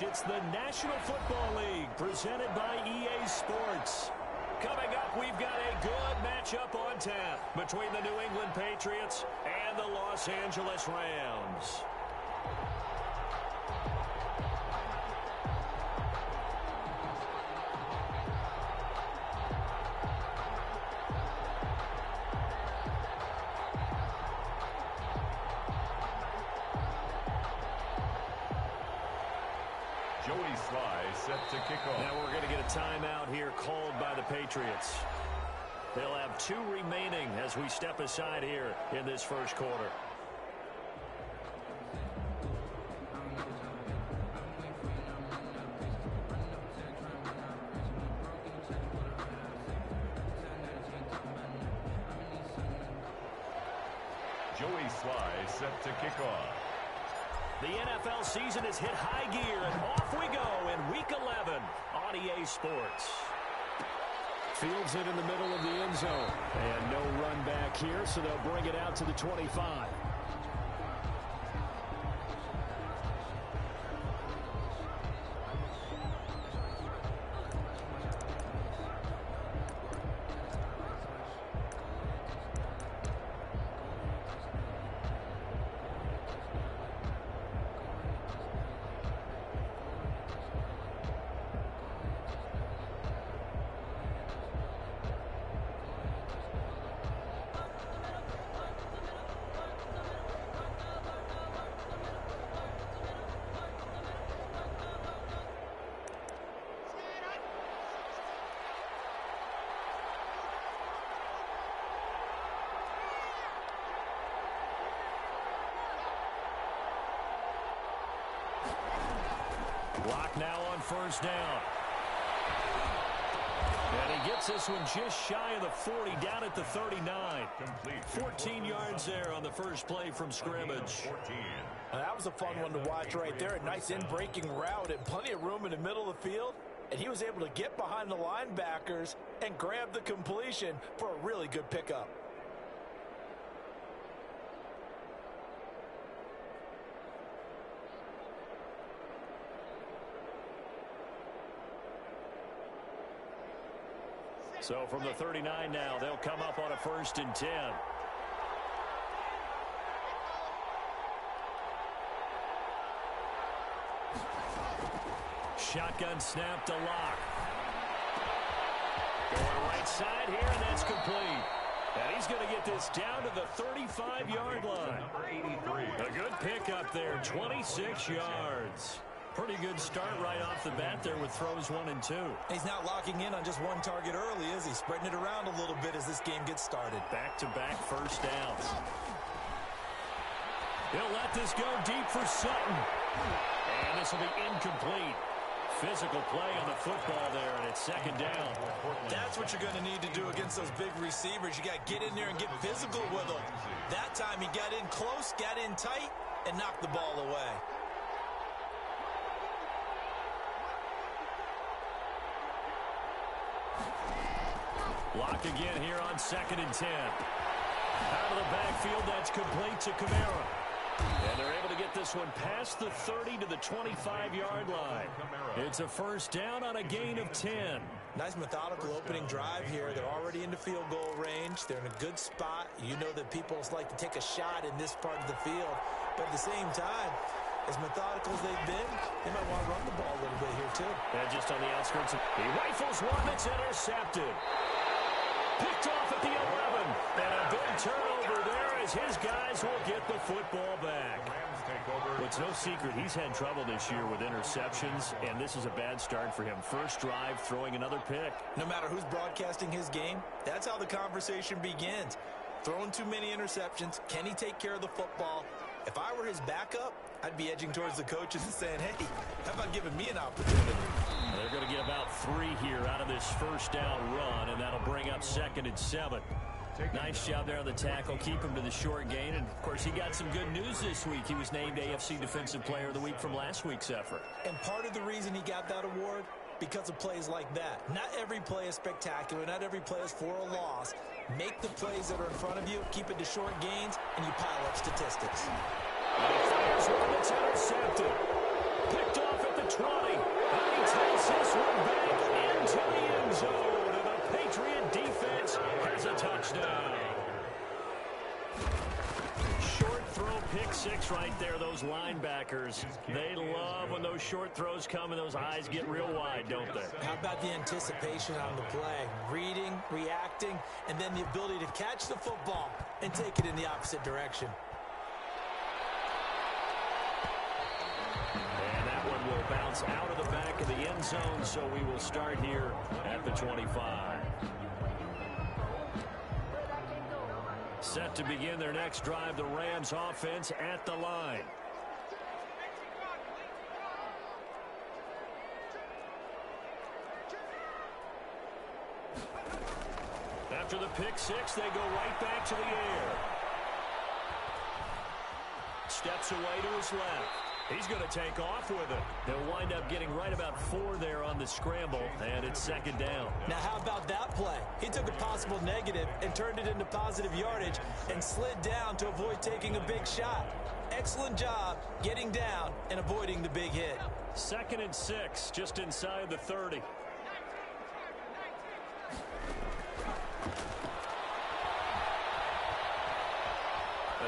It's the National Football League presented by EA Sports. Coming up, we've got a good matchup on tap between the New England Patriots and the Los Angeles Rams. Joey Sly set to kick off. Now we're going to get a timeout here called by the Patriots. They'll have 2 remaining as we step aside here in this first quarter. Joey Sly set to kick off. The NFL season has hit high gear, and off we go in Week 11 on EA Sports. Fields it in the middle of the end zone. And no run back here, so they'll bring it out to the 25. Block now on first down. And he gets this one just shy of the 40, down at the 39. 14 yards there on the first play from scrimmage. That was a fun one to watch right there. A nice in-breaking route and plenty of room in the middle of the field. And he was able to get behind the linebackers and grab the completion for a really good pickup. So from the 39 now, they'll come up on a 1st and 10. Shotgun snap to Lock. Going right side here, and that's complete. And he's going to get this down to the 35-yard line. A good pickup there, 26 yards. Pretty good start right off the bat there with throws 1 and 2. He's not locking in on just one target early, is he? Spreading it around a little bit as this game gets started. Back-to-back first downs. He'll let this go deep for Sutton. And this will be incomplete. Physical play on the football there, and it's 2nd down. That's what you're going to need to do against those big receivers. You got to get in there and get physical with them. That time he got in close, got in tight, and knocked the ball away. Lock again here on 2nd and 10. Out of the backfield, that's complete to Kamara. And they're able to get this one past the 30 to the 25-yard line. It's a first down on a gain of 10. Nice methodical opening drive here. They're already into field goal range. They're in a good spot. You know that people like to take a shot in this part of the field. But at the same time, as methodical as they've been, they might want to run the ball a little bit here too. And just on the outskirts, he rifles one that's intercepted. Picked off at the 11. And a big turnover there as his guys will get the football back. Well, it's no secret he's had trouble this year with interceptions, and this is a bad start for him. First drive, throwing another pick. No matter who's broadcasting his game, that's how the conversation begins. Throwing too many interceptions. Can he take care of the football? If I were his backup, I'd be edging towards the coaches and saying, hey, how about giving me an opportunity? They're going to get about 3 here out of this first down run, and that'll bring up 2nd and 7. Nice job there on the tackle. Keep him to the short gain. And, of course, he got some good news this week. He was named AFC Defensive Player of the Week from last week's effort. And part of the reason he got that award, because of plays like that. Not every play is spectacular. Not every play is for a loss. Make the plays that are in front of you, keep it to short gains, and you pile up statistics. And he fires one that's intercepted. Picked off at the 20. And he takes this one back into the end zone. And the Patriot defense has a touchdown. Short throw, pick six right there, those linebackers. They love when those short throws come and those eyes get real wide, don't they? How about the anticipation on the play? Reading, reacting, and then the ability to catch the football and take it in the opposite direction. And that one will bounce out of the back of the end zone, so we will start here at the 25. Set to begin their next drive, the Rams offense at the line. After the pick six, they go right back to the air. Steps away to his left. He's going to take off with it. They'll wind up getting right about 4 there on the scramble, and it's second down. Now, how about that play? He took a possible negative and turned it into positive yardage and slid down to avoid taking a big shot. Excellent job getting down and avoiding the big hit. 2nd and 6, just inside the 30.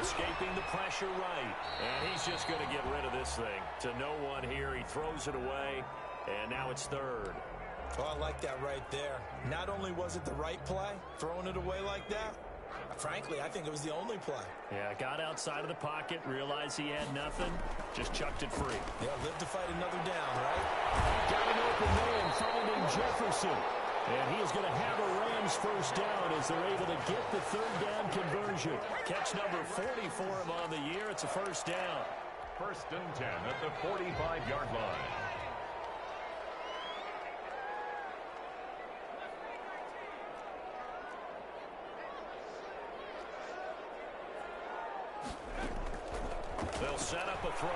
Escaping the pressure right. And he's just going to get rid of this thing. To no one here. He throws it away. And now it's 3rd. Oh, I like that right there. Not only was it the right play, throwing it away like that, frankly, I think it was the only play. Yeah, got outside of the pocket, realized he had nothing, just chucked it free. Yeah, live to fight another down, right? Got an open man, finding Jefferson. And he is going to have a Rams first down as they're able to get the 3rd down conversion. Catch number 40 for him on the year. It's a first down. 1st and 10 at the 45-yard line. They'll set up a throw.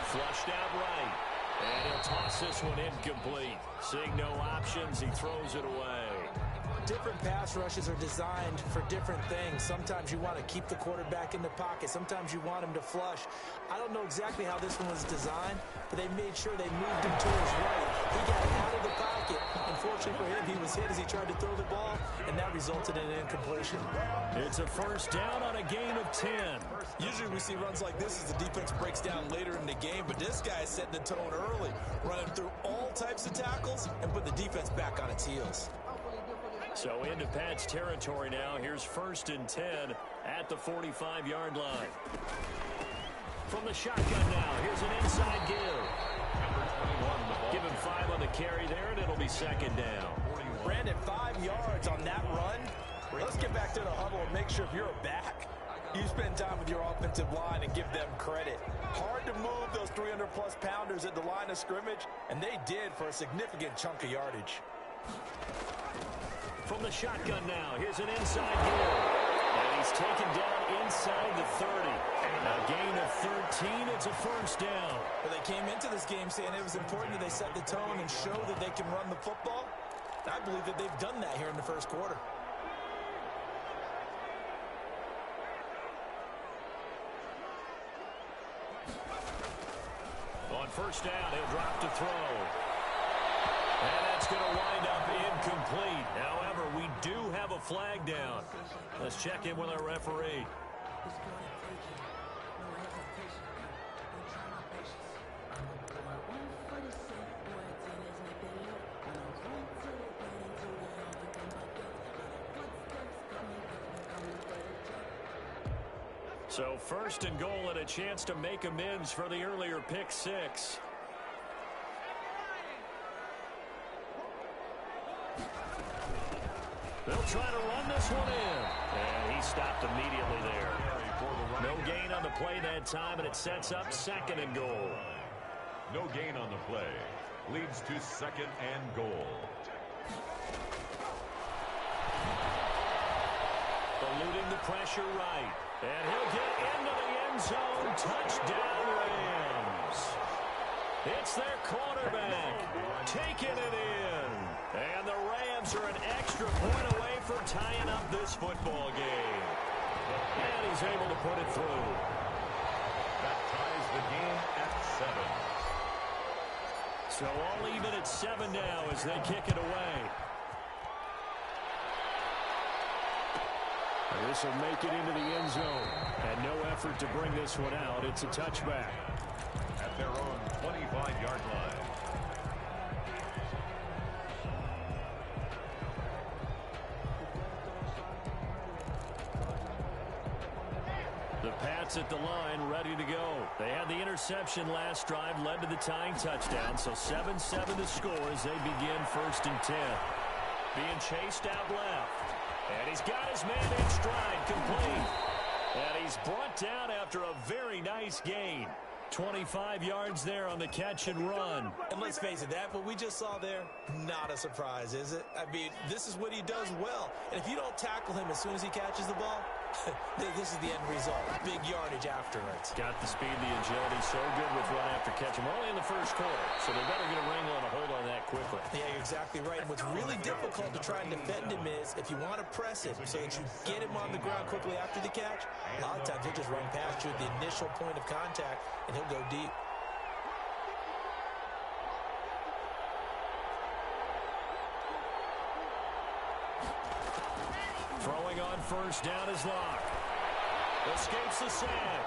Flushed out right. And he'll toss this one incomplete. Seeing no options, he throws it away. Different pass rushes are designed for different things. Sometimes you want to keep the quarterback in the pocket. Sometimes you want him to flush. I don't know exactly how this one was designed, but they made sure they moved him to his right. He got out of the pocket. Unfortunately for him, he was hit as he tried to throw the ball, and that resulted in an incompletion. It's a first down on a gain of 10. Usually we see runs like this as the defense breaks down later in the game, but this guy is setting the tone early, running through all types of tackles and put the defense back on its heels. So into Pat's territory now. Here's 1st and 10 at the 45-yard line. From the shotgun now, here's an inside give. Give him 5 on the carry there, and it'll be second down. Brandon, 5 yards on that run. Let's get back to the huddle and make sure if you're a back, you spend time with your offensive line and give them credit. Hard to move those 300-plus pounders at the line of scrimmage, and they did for a significant chunk of yardage. From the shotgun now, here's an inside give. And he's taken down inside the 30. A gain of 13, it's a first down. Well, they came into this game saying it was important that they set the tone and show that they can run the football. I believe that they've done that here in the first quarter. On first down, he'll drop to throw. And that's going to wind up incomplete. However, we do have a flag down. Let's check in with our referee. So 1st and goal and a chance to make amends for the earlier pick six. They'll try to run this one in. And he stopped immediately there. No gain on the play that time, and it sets up 2nd and goal. No gain on the play. Leads to 2nd and goal. Eluding the pressure right. And he'll get into the end zone. Touchdown, Rams. It's their quarterback taking it in. And the Rams are an extra point away from tying up this football game. And he's able to put it through. That ties the game at 7. So all even at 7 now as they kick it away. This will make it into the end zone. And no effort to bring this one out. It's a touchback. At their own 25-yard line. The Pats at the line, ready to go. They had the interception last drive, led to the tying touchdown. So 7-7 to score as they begin 1st and 10. Being chased out left. And he's got his man in stride, complete. And he's brought down after a very nice gain. 25 yards there on the catch and run. And let's face it, that what we just saw there, not a surprise, is it? I mean, this is what he does well. And if you don't tackle him as soon as he catches the ball, this is the end result. Big yardage after it. Got the speed, the agility, so good with run after catch. We're only in the first quarter, so they better get a wrangle and a hold on that quickly. Yeah, you're exactly right. And what's really difficult to try and defend him is if you want to press it so that you get him on the ground quickly after the catch, a lot of times he'll just run past you at the initial point of contact, and he'll go deep. Throwing on first down is Locke. Escapes the sack.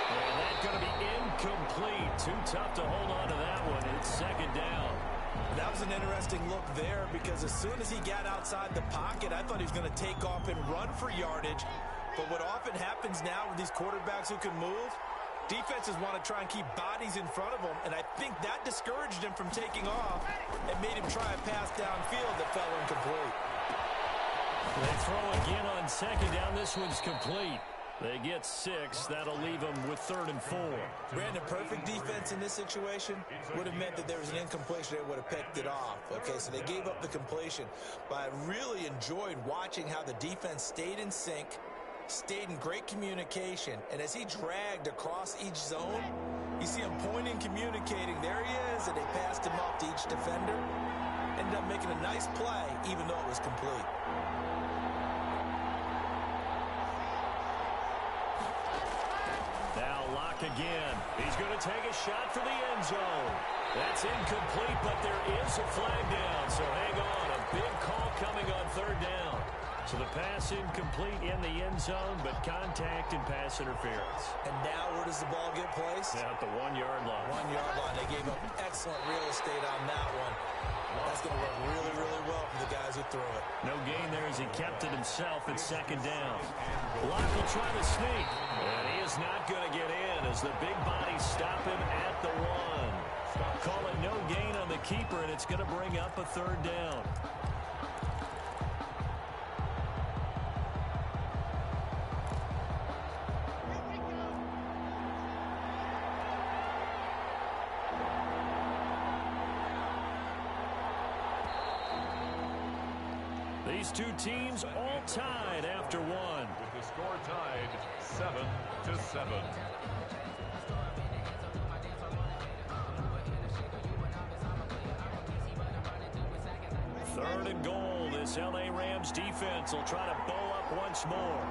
And that's going to be incomplete. Too tough to hold on to that one. It's 2nd down. That was an interesting look there because as soon as he got outside the pocket, I thought he was going to take off and run for yardage. But what often happens now with these quarterbacks who can move, defenses want to try and keep bodies in front of them, and I think that discouraged him from taking off and made him try a pass downfield that fell incomplete. They throw again on 2nd down. This one's complete. They get 6. That'll leave them with 3rd and 4. Brandon, perfect defense in this situation would have meant that there was an incompletion. They would have picked it off. Okay, so they gave up the completion. But I really enjoyed watching how the defense stayed in sync, stayed in great communication, and as he dragged across each zone, you see him pointing, communicating. There he is, and they passed him off to each defender. Ended up making a nice play, even though it was complete. Now Locke again. He's going to take a shot for the end zone. That's incomplete, but there is a flag down, so hang on. A big call coming on 3rd down. So the pass incomplete in the end zone, but contact and pass interference. And now where does the ball get placed? At the 1-yard line. 1-yard line. They gave up excellent real estate on that one. That's going to work really, really well for the guys who throw it. No gain there as he kept it himself at 2nd down. Locke will try to sneak, and he is not going to get in as the big bodies stop him at the 1. Call it no gain on the keeper, and it's going to bring up a 3rd down. These two teams all tied after 1. With the score tied 7-7. 3rd and goal. This L.A. Rams defense will try to bow up once more.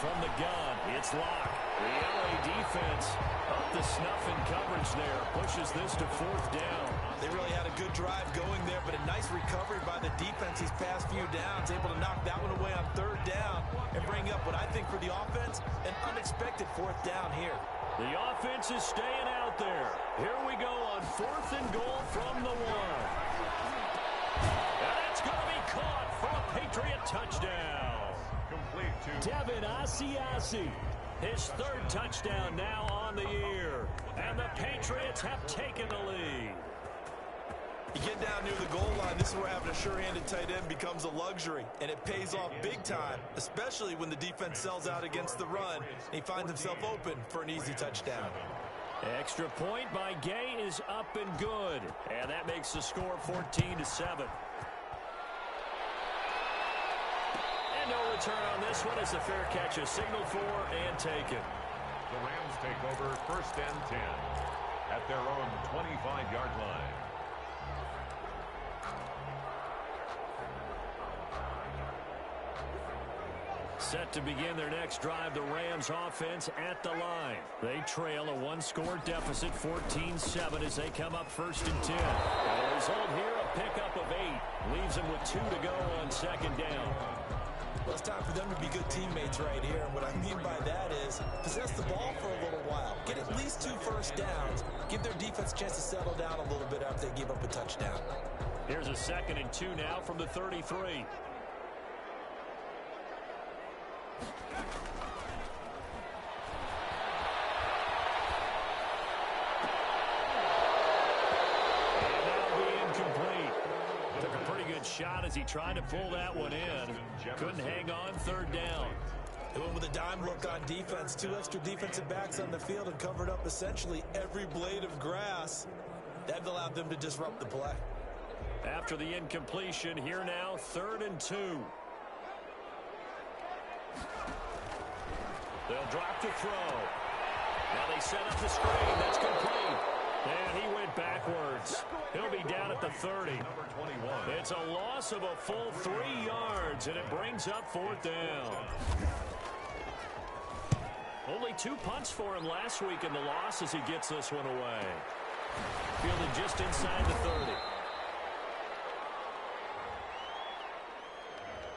From the gun, it's Locke. The L.A. defense up to snuff in coverage there. Pushes this to 4th down. They really had a good drive going there, but a nice recovery by the defense these past few downs. Able to knock that one away on 3rd down and bring up what I think for the offense, an unexpected 4th down here. The offense is staying out there. Here we go on 4th and goal from the 1. And it's going to be caught for a Patriot touchdown. Complete to Devin Asiasi. His 3rd touchdown now on the year. And the Patriots have taken the lead. You get down near the goal line, this is where having a sure-handed tight end becomes a luxury, and it pays off big time, especially when the defense sells out against the run, and he finds himself open for an easy touchdown. Extra point by Gay is up and good, and that makes the score 14-7. And no return on this one as the fair catch is signaled for and taken. the Rams take over 1st and 10 at their own 25-yard line. Set to begin their next drive, the Rams offense at the line. They trail a one-score deficit, 14-7, as they come up 1st and 10. And the result here, a pickup of 8. Leaves them with 2 to go on 2nd down. Well, it's time for them to be good teammates right here. And what I mean by that is possess the ball for a little while. Get at least 2 first downs. Give their defense a chance to settle down a little bit after they give up a touchdown. Here's a 2nd and 2 now from the 33. Shot as he tried to pull that one in. Couldn't hang on 3rd down. They went with a dime look on defense. 2 extra defensive backs on the field and covered up essentially every blade of grass. That allowed them to disrupt the play. After the incompletion, here now, 3rd and 2. They'll drop to throw. Now they set up the screen. That's complete. And he went backwards. He'll be down at the 30. It's a loss of a full 3 yards, and it brings up 4th down. Only 2 punts for him last week in the loss as he gets this one away. Fielded just inside the 30.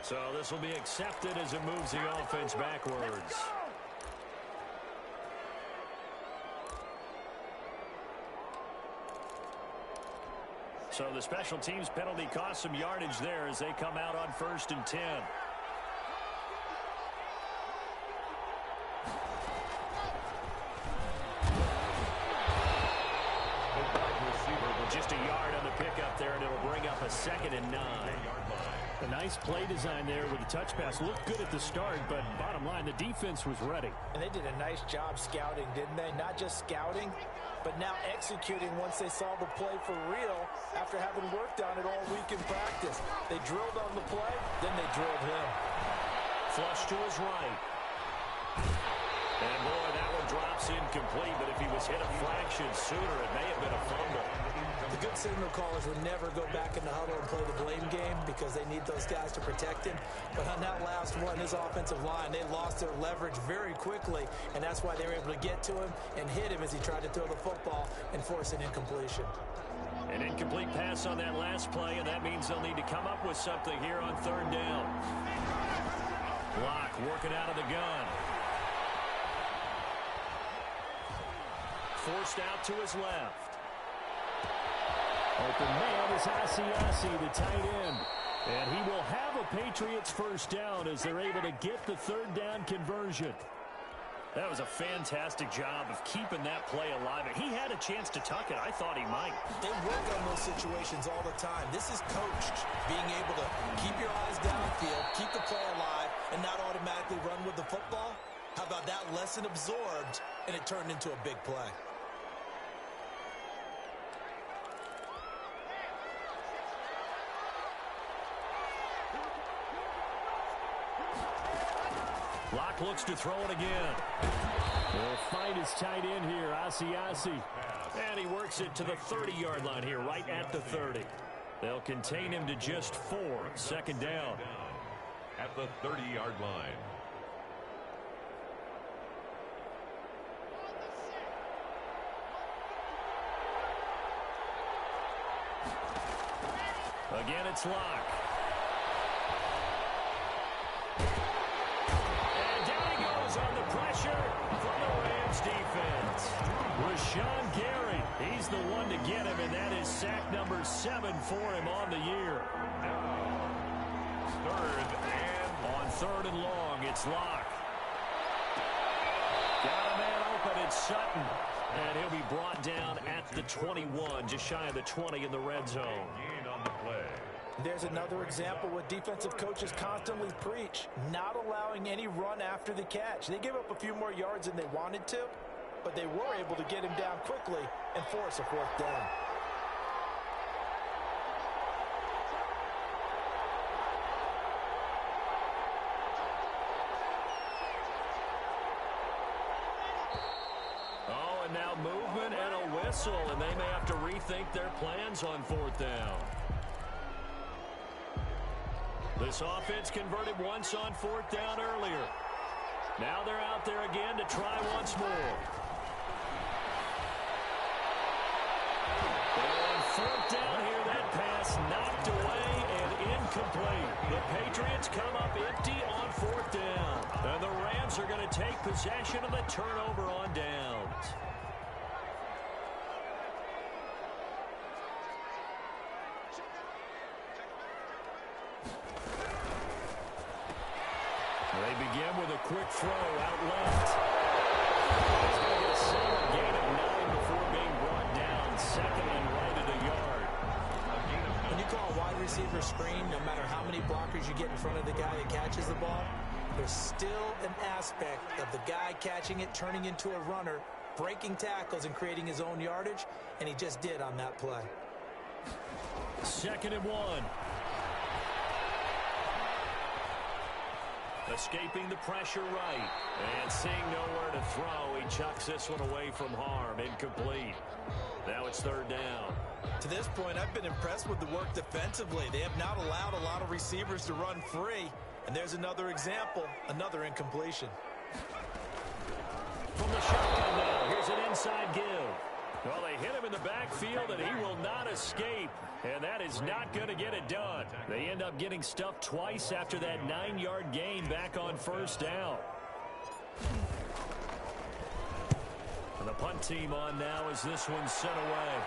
So this will be accepted as it moves the offense backwards. So the special teams penalty cost some yardage there as they come out on 1st and 10. Just a yard on the pickup there, and it'll bring up a 2nd and 9. A nice play design there with the touch pass. Looked good at the start, but bottom line, the defense was ready. And they did a nice job scouting, didn't they? Not just scouting, but now executing once they saw the play for real after having worked on it all week in practice. They drilled on the play, then they drilled him. Flush to his right. And boy, that one drops incomplete, but if he was hit a fraction sooner, it may have been a fumble. The good signal callers would never go back in the huddle and play the blame game because they need those guys to protect him. But on that last one, his offensive line, they lost their leverage very quickly, and that's why they were able to get to him and hit him as he tried to throw the football and force an incompletion. An incomplete pass on that last play, and that means they'll need to come up with something here on 3rd down. Locke working out of the gun. Forced out to his left. Open man is Asiasi, the tight end. And he will have a Patriots 1st down as they're able to get the 3rd down conversion. That was a fantastic job of keeping that play alive. He had a chance to tuck it. I thought he might. They work on those situations all the time. This is coached, being able to keep your eyes downfield, keep the play alive, and not automatically run with the football. How about that lesson absorbed, and it turned into a big play. Locke looks to throw it again. They'll find his tight end here, Asiasi. And he works it to the 30-yard line here, right at the 30. They'll contain him to just 4. 2nd down. At the 30-yard line. Again, it's Locke. On the pressure from the Rams defense. Rashawn Gary, he's the one to get him, and that is sack number 7 for him on the year. On 3rd and long, it's Locke. Got a man open, it's Sutton. And he'll be brought down at the 21, just shy of the 20 in the red zone. Gain on the play. There's another example what defensive coaches constantly preach, not allowing any run after the catch. They gave up a few more yards than they wanted to, but they were able to get him down quickly and force a 4th down. Oh, and now movement and a whistle, and they may have to rethink their plans on 4th down. This offense converted once on 4th down earlier. Now they're out there again to try once more. And 4th down here, that pass knocked away and incomplete. The Patriots come up empty on 4th down. And the Rams are going to take possession of the turnover on downs. They begin with a quick throw out left. He's going to get a solid gain of 9 before being brought down. 2nd and right at a yard. When you call a wide receiver screen, no matter how many blockers you get in front of the guy that catches the ball, there's still an aspect of the guy catching it, turning into a runner, breaking tackles and creating his own yardage, and he just did on that play. 2nd and 1. Escaping the pressure right. And seeing nowhere to throw, he chucks this one away from harm. Incomplete. Now it's 3rd down. To this point, I've been impressed with the work defensively. They have not allowed a lot of receivers to run free. And there's another example, another incompletion. From the shotgun now, here's an inside give. Well, they hit him in the backfield, and he will not escape. And that is not going to get it done. They end up getting stuffed twice after that 9-yard gain back on 1st down. And the punt team on now as this one's sent away.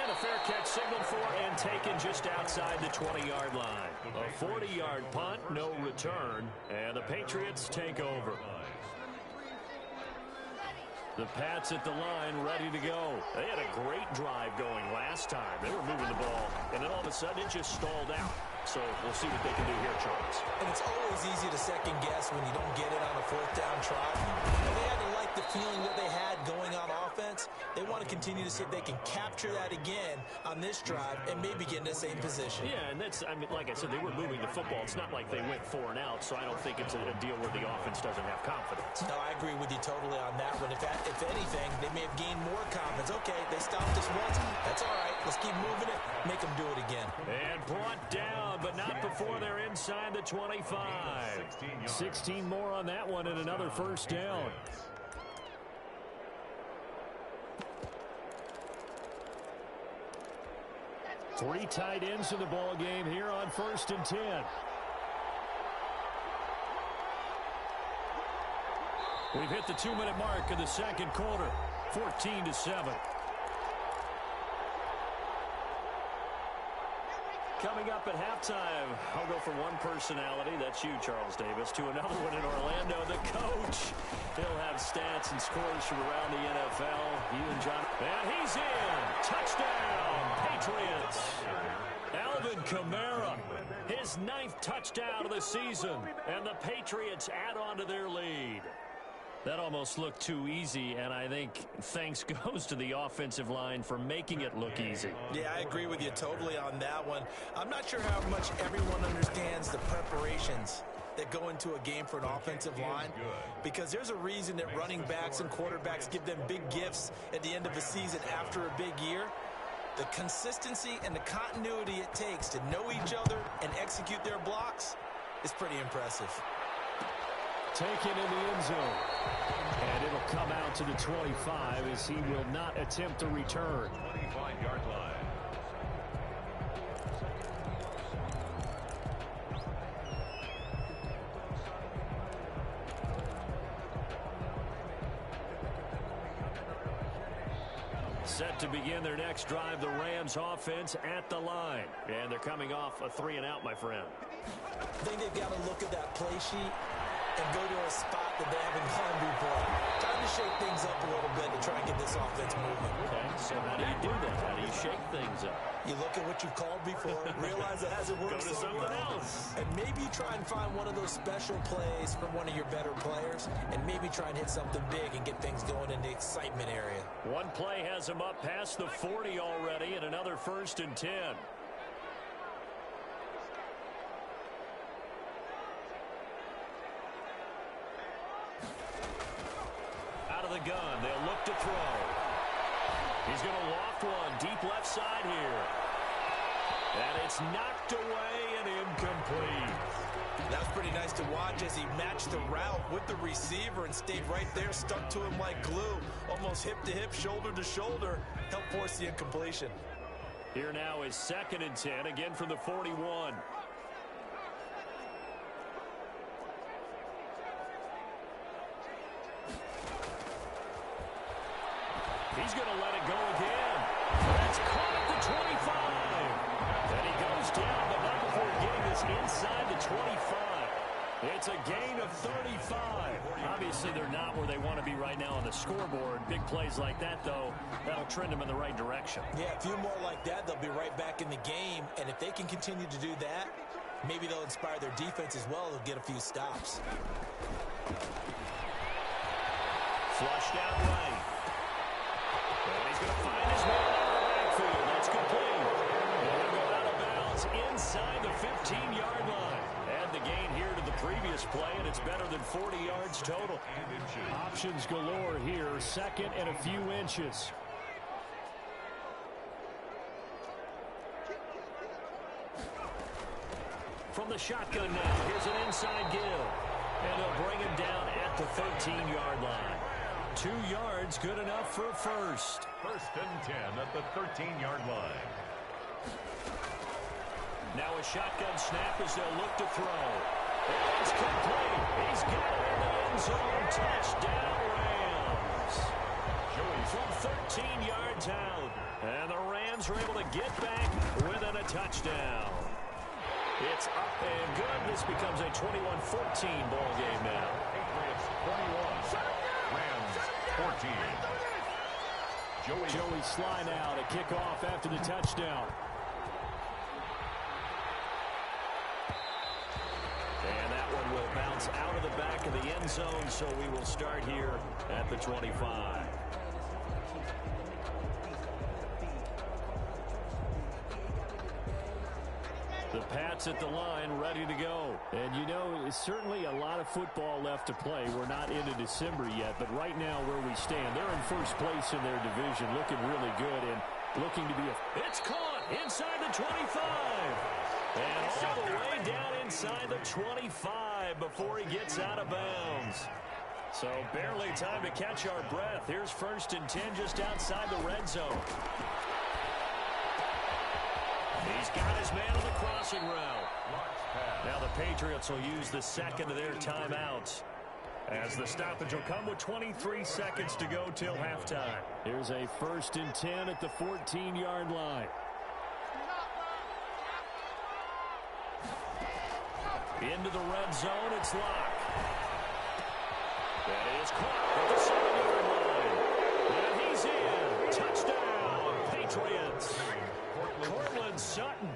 And a fair catch signaled for and taken just outside the 20-yard line. A 40-yard punt, no return, and the Patriots take over. The Pats at the line, ready to go. They had a great drive going last time. They were moving the ball, and then all of a sudden it just stalled out. So we'll see what they can do here, Charles. And it's always easy to second guess when you don't get it on a 4th down try. And they had to like the feeling that they had going on offense. They want to continue to see if they can capture that again on this drive and maybe get in the same position. Yeah, and that's, I mean, like I said, they were moving the football. It's not like they went 4 and out, so I don't think it's a deal where the offense doesn't have confidence. No, I agree with you totally on that one. If anything, they may have gained more confidence. Okay, they stopped us once. That's all right. Let's keep moving it. Make them do it again. And brought down, but not before they're inside the 25. 16 more on that one and another 1st down. Three tight ends in the ball game here on 1st and 10. We've hit the 2-minute mark of the 2nd quarter. 14-7. Coming up at halftime, I'll go from one personality, that's you, Charles Davis, to another one in Orlando, the coach. He'll have stats and scores from around the NFL. You and John. And he's in. Touchdown, Patriots. Alvin Kamara, his 9th touchdown of the season. And the Patriots add on to their lead. That almost looked too easy, and I think thanks goes to the offensive line for making it look easy. Yeah, I agree with you totally on that one. I'm not sure how much everyone understands the preparations that go into a game for an offensive line, because there's a reason that running backs and quarterbacks give them big gifts at the end of the season after a big year. The consistency and the continuity it takes to know each other and execute their blocks is pretty impressive. Taken in the end zone. And it'll come out to the 25 as he will not attempt a return. 25-yard line. Set to begin their next drive, the Rams offense at the line. And they're coming off a 3-and-out, my friend. I think they've got to look at that play sheet and go to a spot that they haven't gone before. Time to shake things up a little bit to try and get this offense moving. Okay, so how do you do that? How do you shake things up? You look at what you've called before, realize it hasn't worked Go to so something well, else. and maybe try and find one of those special plays from one of your better players, and maybe try and hit something big and get things going in the excitement area. One play has him up past the 40 already, and another 1st and 10. Out of the gun, they'll look to throw. He's going to loft one deep left side here. And it's knocked away and incomplete. nice to watch as he matched the route with the receiver and stayed right there, stuck to him like glue, almost hip to hip, shoulder to shoulder, helped force the incompletion. Here now is 2nd and 10, again from the 41. He's going to let it go again. That's caught at the 25. And he goes down, but not before getting this inside the 25. It's a gain of 35. Obviously, they're not where they want to be right now on the scoreboard. Big plays like that, though, that'll trend them in the right direction. Yeah, a few more like that, they'll be right back in the game. And if they can continue to do that, maybe they'll inspire their defense as well. They'll get a few stops. Flushed out right. And he's going to find his man out of the backfield. That's complete. And he'll go out of bounds inside the 15-yard line. Add the gain here to the previous play, and it's better than 40 yards total. Options galore here. 2nd and a few inches. From the shotgun now, here's an inside give. And they'll bring him down at the 13-yard line. 2 yards, good enough for a first. 1st and 10 at the 13-yard line. Now a shotgun snap as they'll look to throw. It's complete. He's got it in the end zone. Touchdown, Rams. From 13 yards out. And the Rams are able to get back within a touchdown. It's up and good. This becomes a 21-14 ball game now. Patriots 21. Rams 14. Joey Sly now to kick off after the touchdown. And that one will bounce out of the back of the end zone, so we will start here at the 25. The Pats at the line, ready to go. And you know, it's certainly a lot of football left to play. We're not into December yet, but right now where we stand, they're in first place in their division, looking really good and looking to be a... It's caught inside the 25. And all the way down inside the 25 before he gets out of bounds. So barely time to catch our breath. Here's 1st and 10 just outside the red zone. He's got his man on the crossing route. Now the Patriots will use the 2nd of their timeouts, as the stoppage will come with 23 seconds to go till halftime. Here's a 1st and 10 at the 14-yard line. Into the red zone, it's locked. That is caught at the 7-yard line. And he's in. Touchdown, Patriots. Cortland Sutton,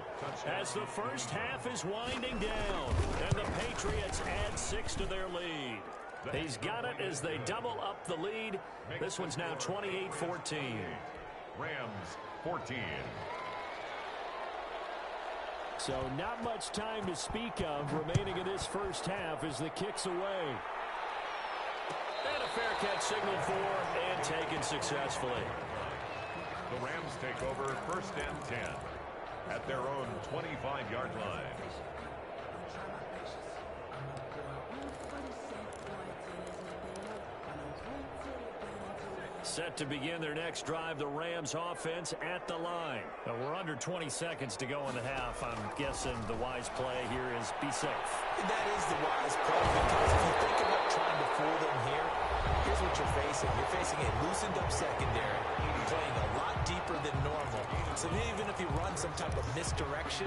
as the first half is winding down, and the Patriots add 6 to their lead. He's got it as they double up the lead. This one's now 28-14. Rams 14. So not much time to speak of remaining in this first half as the kick's away. And a fair catch signaled for and taken successfully. The Rams take over 1st and 10 at their own 25-yard line. Set to begin their next drive, the Rams offense at the line. We're under 20 seconds to go in the half. I'm guessing the wise play here is be safe. That is the wise play, because if you think about trying to fool them here, here's what you're facing. You're facing a loosened up secondary, playing a lot deeper than normal. So even if you run some type of misdirection,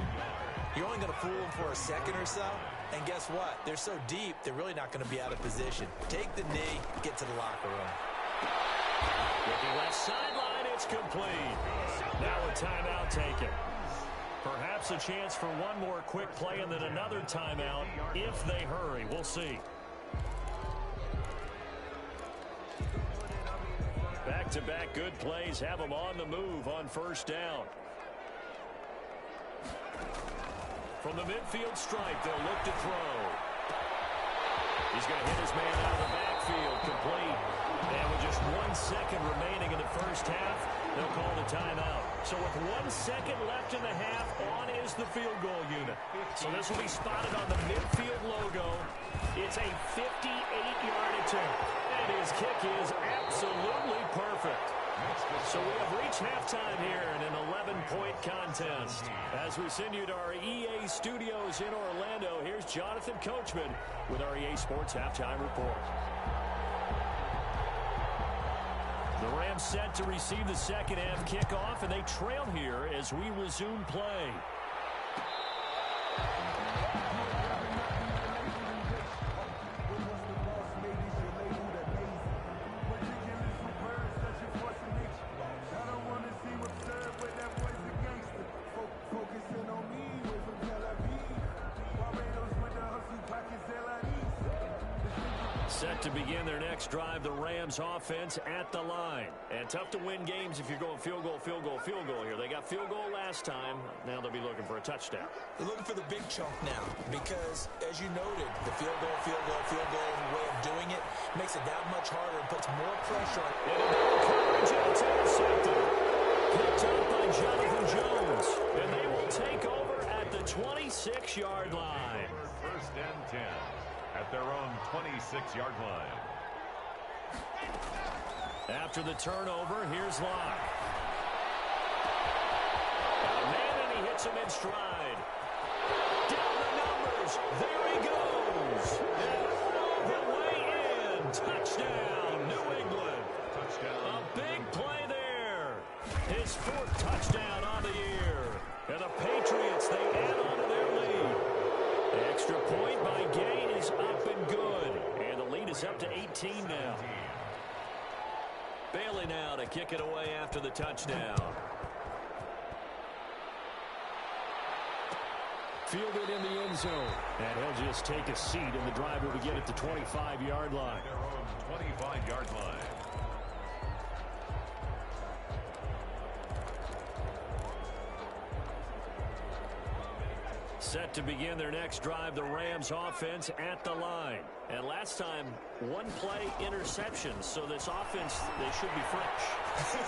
you're only going to fool them for a second or so. And guess what? They're so deep, they're really not going to be out of position. Take the knee, get to the locker room. Looking left sideline, it's complete. Now a timeout taken. Perhaps a chance for one more quick play and then another timeout if they hurry. We'll see. Back-to-back good plays have them on the move on 1st down. From the midfield stripe, they'll look to throw. He's going to hit his man out of the backfield, complete. And with just 1 second remaining in the first half, They'll call the timeout. So with 1 second left in the half, on is the field goal unit. So this will be spotted on the midfield logo. It's a 58-yard attempt. And his kick is absolutely perfect. So we have reached halftime here in an 11-point contest. As we send you to our EA studios in Orlando, here's Jonathan Coachman with our EA Sports Halftime Report. The Rams set to receive the second half kickoff, and they trail here as we resume play. Set to begin their next drive, the Rams offense at the line. And tough to win games if you're going field goal, field goal, field goal here. They got field goal last time. Now they'll be looking for a touchdown. They're looking for the big chunk now because, as you noted, the field goal way of doing it makes it that much harder and puts more pressure on it. Coverage, and it's intercepted. Picked up by Jonathan Jones. And they will take over at the 26-yard line. First and 10. At their own 26-yard line. After the turnover, here's Locke. Man, and he hits him in stride. Down the numbers. There he goes. And all the way in. Touchdown, New England. Touchdown. A big play there. His fourth touchdown on the year. And the Patriots, they add on to their lead. The extra point by Gay is up and good. And the lead is up to 18 now. Bailey now to kick it away after the touchdown. Fielded in the end zone. And he'll just take a seat, and the drive will begin at the 25-yard line. Their own 25-yard line. Set to begin their next drive, the Rams offense at the line. And last time, one play interception. So this offense, they should be fresh.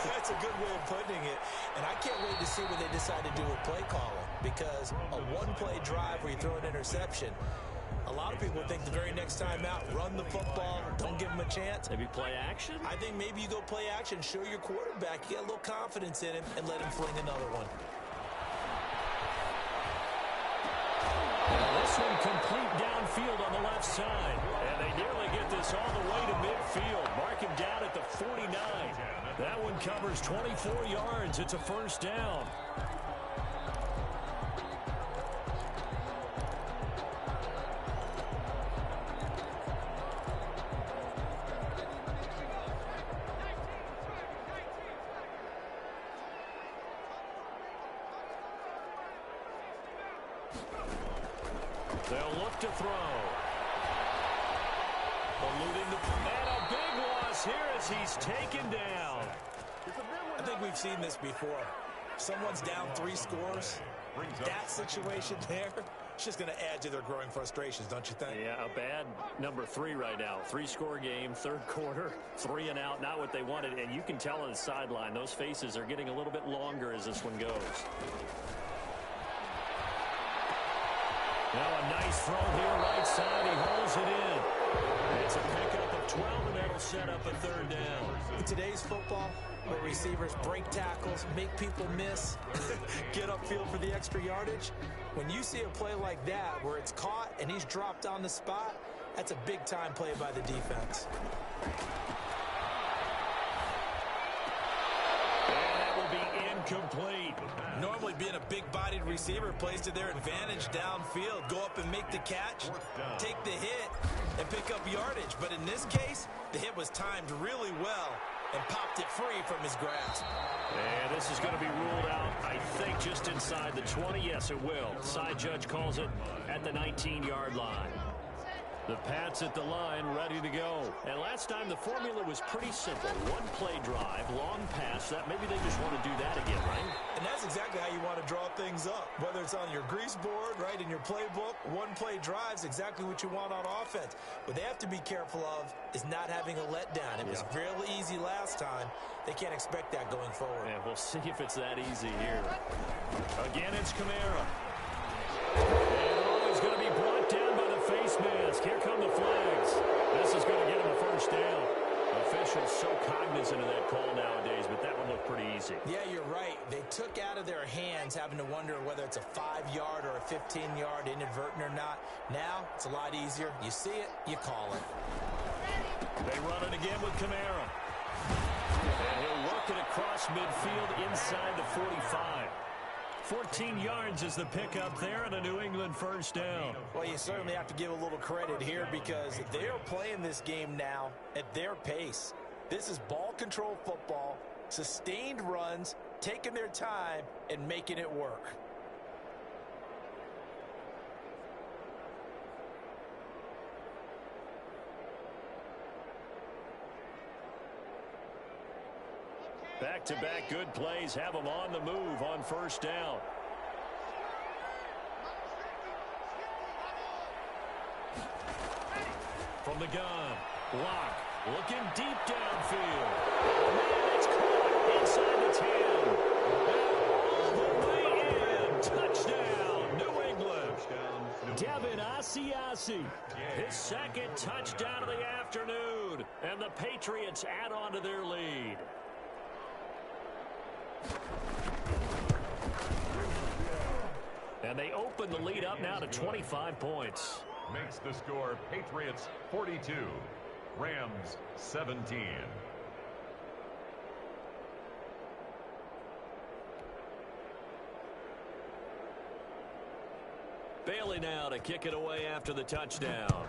That's a good way of putting it. And I can't wait to see what they decide to do with play calling. Because a one-play drive where you throw an interception, a lot of people think the very next time out, run the football, don't give them a chance. Maybe play action? I think maybe you go play action, show your quarterback, you get a little confidence in him, and let him fling another one. This one complete downfield on the left side. And they nearly get this all the way to midfield. Mark him down at the 49. That one covers 24 yards. It's a first down. They'll look to throw. Eluding the... And a big loss here as he's taken down. I think we've seen this before. Someone's down 3 scores. That situation there, it's just going to add to their growing frustrations, don't you think? Yeah, a bad number 3 right now. 3-score game, third quarter, 3 and out, not what they wanted. And you can tell on the sideline, those faces are getting a little bit longer as this one goes. Now a nice throw here, right side. He holds it in. It's a pickup of 12, and that'll set up a third down. In today's football, where receivers break tackles, make people miss, get upfield for the extra yardage, when you see a play like that where it's caught and he's dropped on the spot, that's a big-time play by the defense. Incomplete. Normally being a big-bodied receiver plays to their advantage downfield. Go up and make the catch, take the hit, and pick up yardage. But in this case, the hit was timed really well and popped it free from his grasp. And this is going to be ruled out, I think, just inside the 20. Yes, it will. Side judge calls it at the 19-yard line. The Pats at the line, ready to go. And last time the formula was pretty simple. One play drive, long pass. That maybe they just want to do that again, right? And that's exactly how you want to draw things up. Whether it's on your grease board, right, in your playbook, one play drive's exactly what you want on offense. What they have to be careful of is not having a letdown. It was really easy last time. They can't expect that going forward. Yeah, we'll see if it's that easy here. Again, it's Kamara. He's going to be brought down by the face mask. Here come the flags. This is going to get him a first down. Officials so cognizant of that call nowadays, but that one looked pretty easy. Yeah, you're right. They took out of their hands having to wonder whether it's a 5-yard or a 15-yard inadvertent or not. Now, it's a lot easier. You see it, you call it. They run it again with Kamara. And he'll work it across midfield inside the 45. 14 yards is the pickup there and a New England first down. Well, you certainly have to give a little credit here because they're playing this game now at their pace. This is ball control football, sustained runs, taking their time, and making it work. Back-to-back good plays have them on the move on first down. From the gun, Block looking deep downfield. Man, it's caught inside the 10. All the way in. Touchdown, New England. Devin Asiasi, his second touchdown of the afternoon. And the Patriots add on to their lead. And they open the lead up now to 25 points. Makes the score Patriots 42, Rams 17. Bailey now to kick it away after the touchdown.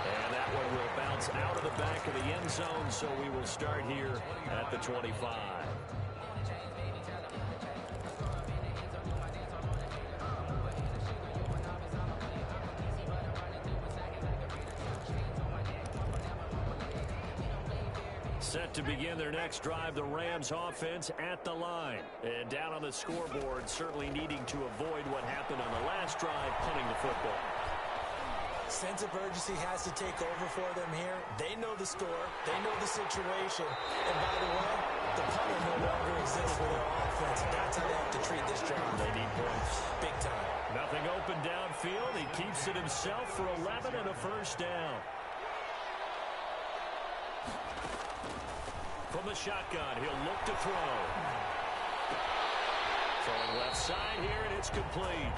And that one will bounce out of the back of the end zone, so we will start here at the 25. Set to begin their next drive, the Rams offense at the line. And down on the scoreboard, certainly needing to avoid what happened on the last drive, punting the football. Sense of urgency has to take over for them here. They know the score. They know the situation. And by the way, the punter no longer exists for their offense. That's how they have to treat this drive. They need points. Big time. Nothing open downfield. He keeps it himself for 11 and a first down. From the shotgun, he'll look to throw. Throwing left side here, and it's complete.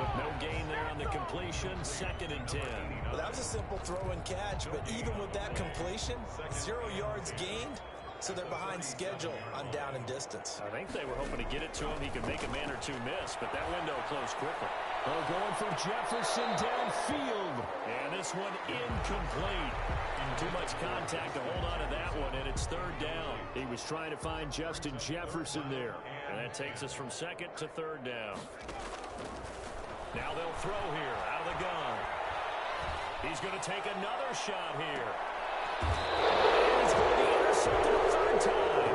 With no gain there on the completion, 2nd and 10. Well, that was a simple throw and catch, but even with that completion, 0 yards gained, so they're behind schedule on down and distance. I think they were hoping to get it to him. He could make a man or two miss, but that window closed quickly. Oh, going for Jefferson downfield. And this one incomplete. Too much contact to hold on to that one, and it's 3rd down. He was trying to find Justin Jefferson there. And that takes us from 2nd to 3rd down. Now they'll throw here out of the gun. He's going to take another shot here. And he's going to be intercepted a 3rd time.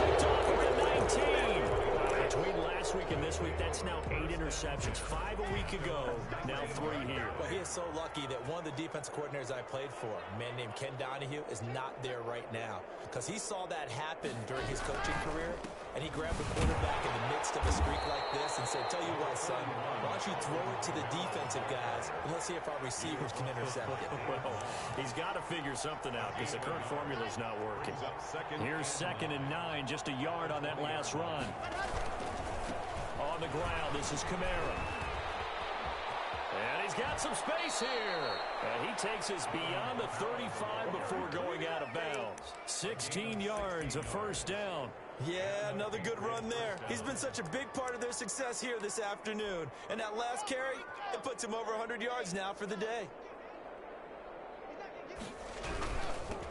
Picked off at the 19. Between last week and this week, that's now 8 interceptions. 5 a week ago, now 3 here. Well, he is so lucky that one of the defense coordinators I played for, a man named Ken Donahue, is not there right now. Because he saw that happen during his coaching career, and he grabbed the quarterback in the midst of a streak like this and said, tell you what, son, why don't you throw it to the defensive guys, and let's see if our receivers can intercept it. Well, he's got to figure something out because the current formula is not working. Here's 2nd and 9, just a yard on that last run. On the ground, this is Kamara. And he's got some space here. And he takes us beyond the 35 before going out of bounds. 16 yards, a first down. Yeah, another good run there. He's been such a big part of their success here this afternoon. And that last carry, it puts him over 100 yards now for the day.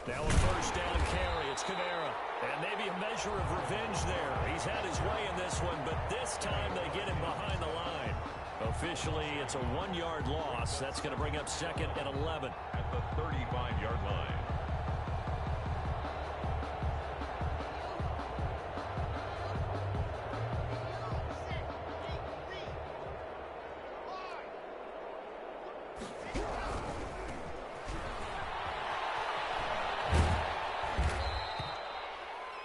Now a first down carry It's Kamara. And maybe a measure of revenge there. He's had his way in this one, but this time they get him behind the line. Officially, it's a 1-yard loss. That's going to bring up 2nd and 11. At the 35-yard line.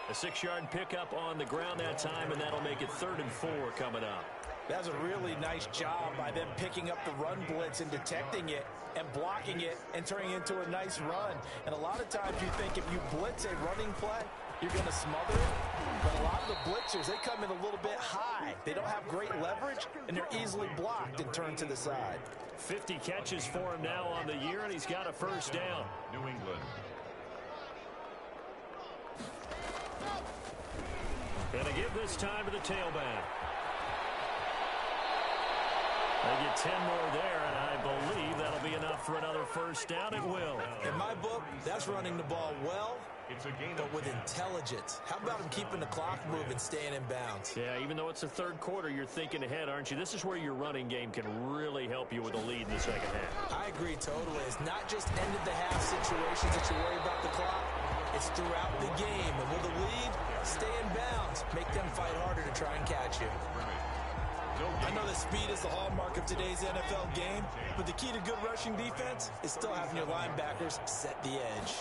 A 6-yard pickup on the ground that time, and that'll make it 3rd and 4 coming up. That's a really nice job by them picking up the run blitz and detecting it and blocking it and turning it into a nice run. And a lot of times you think if you blitz a running play, you're going to smother it. But a lot of the blitzers, they come in a little bit high. They don't have great leverage, and they're easily blocked and turned to the side. 50 catches for him now on the year, and he's got a 1st down. New England. Gonna give this time to the tailback. They get 10 more there, and I believe that'll be enough for another 1st down. It will. In my book, that's running the ball well, It's a gain but with intelligence. How about him keeping the clock moving, staying in bounds? Yeah, even though it's the 3rd quarter, you're thinking ahead, aren't you? This is where your running game can really help you with a lead in the 2nd half. I agree totally. It's not just end-of-the-half situations that you worry about the clock. It's throughout the game. And with a lead, stay in bounds. Make them fight harder to try and catch you. I know that speed is the hallmark of today's NFL game, but the key to good rushing defense is still having your linebackers set the edge.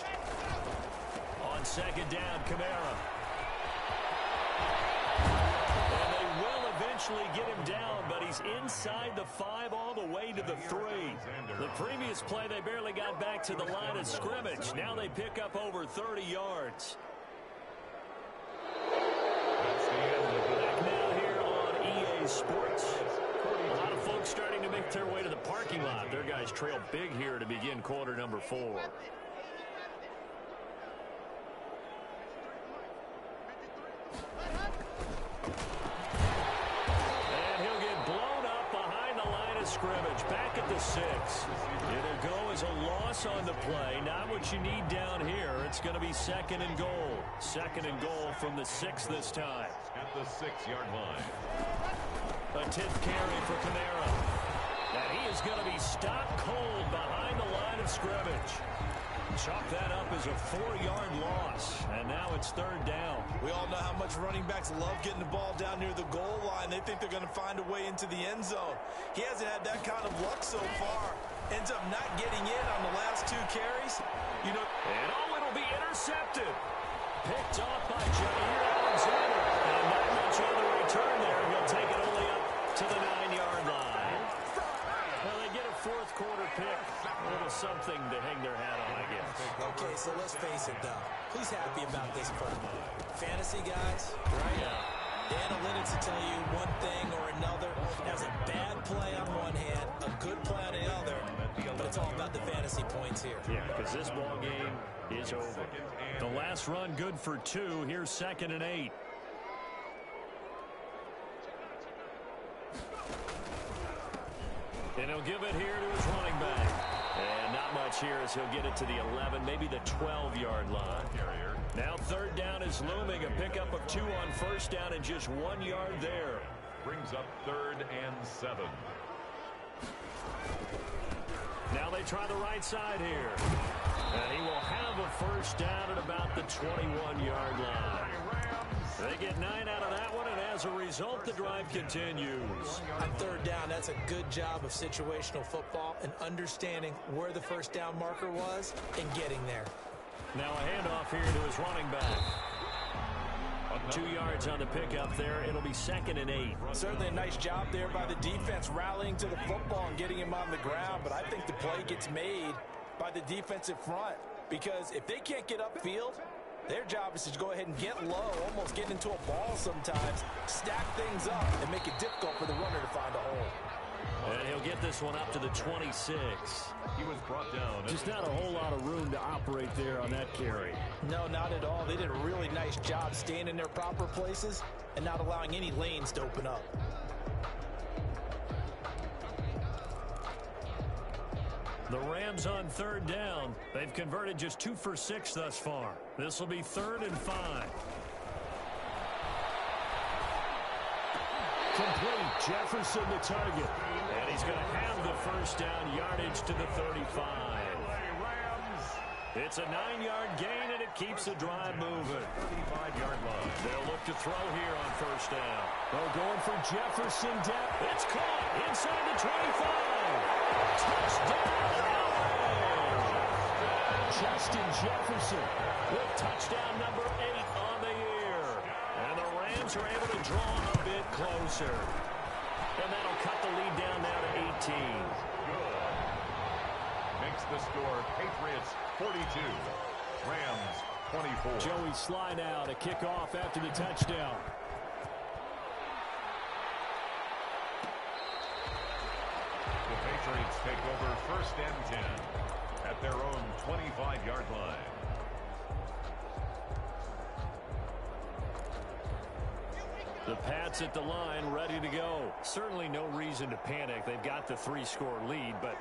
On 2nd down, Kamara. And they will eventually get him down, but he's inside the 5 all the way to the 3. The previous play, they barely got back to the line of scrimmage. Now they pick up over 30 yards. Back now here on EA Sports. A lot of folks starting to make their way to the parking lot. Their guys trail big here to begin quarter number 4. Scrimmage back at the 6. It'll go as a loss on the play. Not what you need down here. It's going to be 2nd and goal. 2nd and goal from the 6 this time. At the 6-yard line. A 10th carry for Kamara. And he is going to be stopped cold behind the line of scrimmage. Chalk that up as a 4-yard loss. And now it's 3rd down. We all know how much running backs love getting the ball down near the goal line. They think they're going to find a way into the end zone. He hasn't had that kind of luck so far. Ends up not getting in on the last 2 carries. You know, and it'll be intercepted. Picked off by Jair Alexander. And not much on the return there. He'll take it only up to the 9-yard line. Well, they get a 4th quarter pick. A little something to hang their hat on, I guess. Okay, so let's face it, though. Who's happy about this part? Fantasy guys, right? Yeah. The analytics will tell you one thing or another. There's a bad play on one hand, a good play on the other, but it's all about the fantasy points here. Yeah, because this ball game is over. The last run good for 2. Here's 2nd and 8. And he'll give it here to his running back. And not much here as he'll get it to the 11, maybe the 12-yard line. Now 3rd down is looming. A pickup of 2 on 1st down and just 1 yard there. Brings up 3rd and 7. Now they try the right side here. And he will have a 1st down at about the 21-yard line. They get 9 out of that one, and as a result, the drive continues. On 3rd down, that's a good job of situational football and understanding where the 1st down marker was and getting there. Now a handoff here to his running back. 2 yards on the pickup there. It'll be 2nd and 8. Certainly a nice job there by the defense rallying to the football and getting him on the ground, but I think the play gets made by the defensive front because if they can't get upfield, their job is to go ahead and get low, almost get into a ball sometimes, stack things up, and make it difficult for the runner to find a hole. And he'll get this one up to the 26. He was brought down. Just not a whole lot of room to operate there on that carry. No, not at all. They did a really nice job staying in their proper places and not allowing any lanes to open up. The Rams on third down. They've converted just 2 for 6 thus far. This will be 3rd and 5. Complete. Jefferson the target. And he's going to have the first down yardage to the 35. It's a 9-yard gain, and it keeps the drive moving. 35-yard line. They'll look to throw here on first down. They're going for Jefferson. It's caught inside the 25. Touchdown! Justin Jefferson with touchdown number 8 on the year. And the Rams are able to draw a bit closer. And that'll cut the lead down now to 18. Good. Makes the score Patriots 42, Rams 24. Joey Sly now to kick off after the touchdown. The Patriots take over 1st and 10 at their own 25-yard line. The Pats at the line, ready to go. Certainly no reason to panic. They've got the 3-score lead, but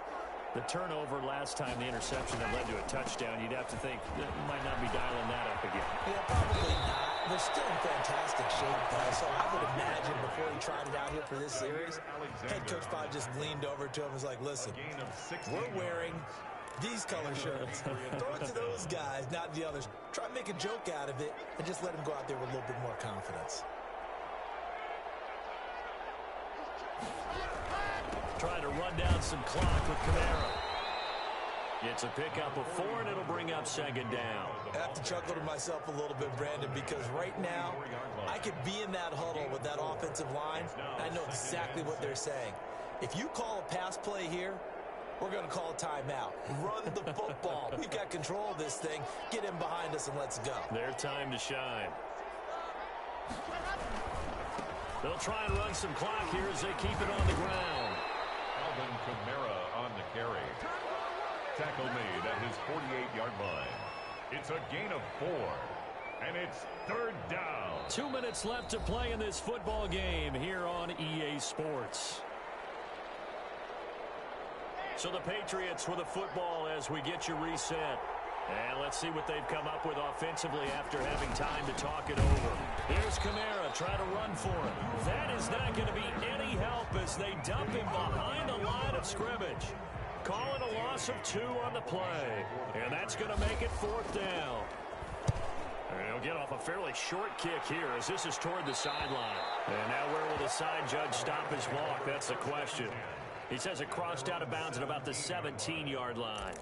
the turnover last time, the interception that led to a touchdown, you'd have to think that might not be dialing that up again. Yeah, probably not. They're still in fantastic shape, though, so I would imagine before he tried it out here for this series, head coach probably just leaned over to him and was like, listen, we're wearing these color shirts. Throw it to those guys, not the others. Try and make a joke out of it and just let him go out there with a little bit more confidence. Trying to run down some clock with Kamara. It's a pickup of 4, and it'll bring up 2nd down. I have to chuckle to myself a little bit, Brandon, because right now I could be in that huddle with that offensive line, and I know exactly what they're saying. If you call a pass play here, we're going to call a timeout. Run the football. We've got control of this thing. Get him behind us and let's go. Their time to shine. They'll try and run some clock here as they keep it on the ground. Alvin Kamara on the carry. Tackle made at his 48-yard line. It's a gain of 4, and it's 3rd down. 2 minutes left to play in this football game here on EA Sports. So the Patriots with a football as we get you reset. And let's see what they've come up with offensively after having time to talk it over. Here's Kamara trying to run for it. That is not going to be any help as they dump him behind the line of scrimmage. Calling a loss of 2 on the play. And that's going to make it 4th down. And he'll get off a fairly short kick here as this is toward the sideline. And now where will the side judge stop his walk? That's the question. He says it crossed out of bounds at about the 17-yard line.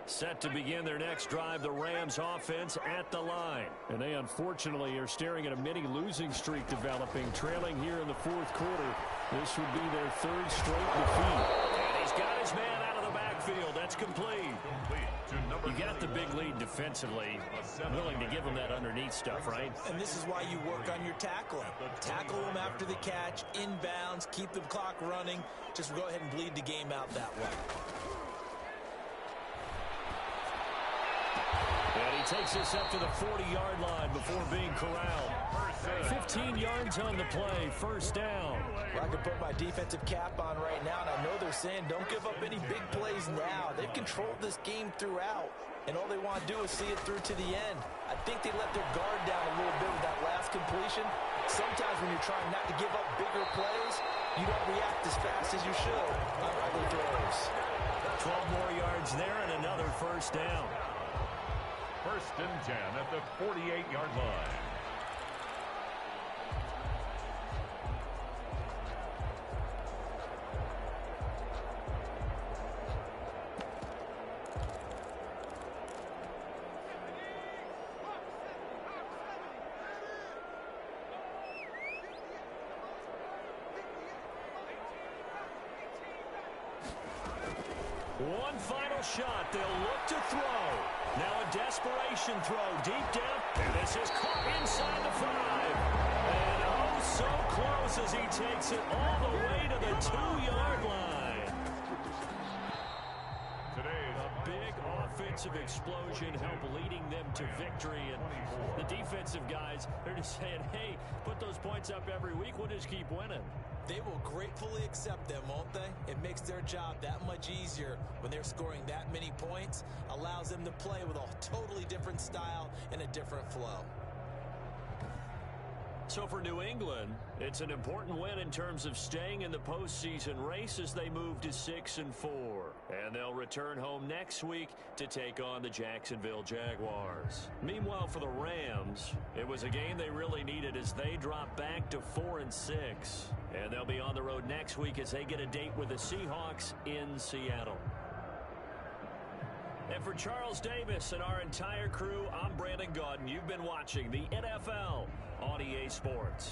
Set to begin their next drive, the Rams offense at the line. And they unfortunately are staring at a mini losing streak developing, trailing here in the 4th quarter. This would be their 3rd straight defeat. And he's got his man out of the backfield. That's complete. You got the big lead defensively. Willing to give them that underneath stuff, right? And this is why you work on your tackling. Tackle them after the catch, inbounds, keep the clock running. Just go ahead and bleed the game out that way. And he takes this up to the 40-yard line before being corralled. 15 yards on the play, 1st down. Well, I can put my defensive cap on right now, and I know they're saying don't give up any big plays now. They've controlled this game throughout, and all they want to do is see it through to the end. I think they let their guard down a little bit with that last completion. Sometimes when you're trying not to give up bigger plays, you don't react as fast as you should on other throws. 12 more yards there and another 1st down. 1st and 10 at the 48-yard line. One final shot. They'll look to throw. Now a desperation throw deep down. And this is caught inside the 5. And oh, so close as he takes it all the way to the 2-yard line. Today's a big offensive explosion help leading them to victory. And the defensive guys, they're just saying, hey, put those points up every week. We'll just keep winning. They will gratefully accept them, won't they? It makes their job that much easier when they're scoring that many points. Allows them to play with a totally different style and a different flow. So for New England, it's an important win in terms of staying in the postseason race as they move to 6-4. And they'll return home next week to take on the Jacksonville Jaguars. Meanwhile, for the Rams, it was a game they really needed as they drop back to 4-6. And they'll be on the road next week as they get a date with the Seahawks in Seattle. And for Charles Davis and our entire crew, I'm Brandon Gaudin. You've been watching the NFL on EA Sports.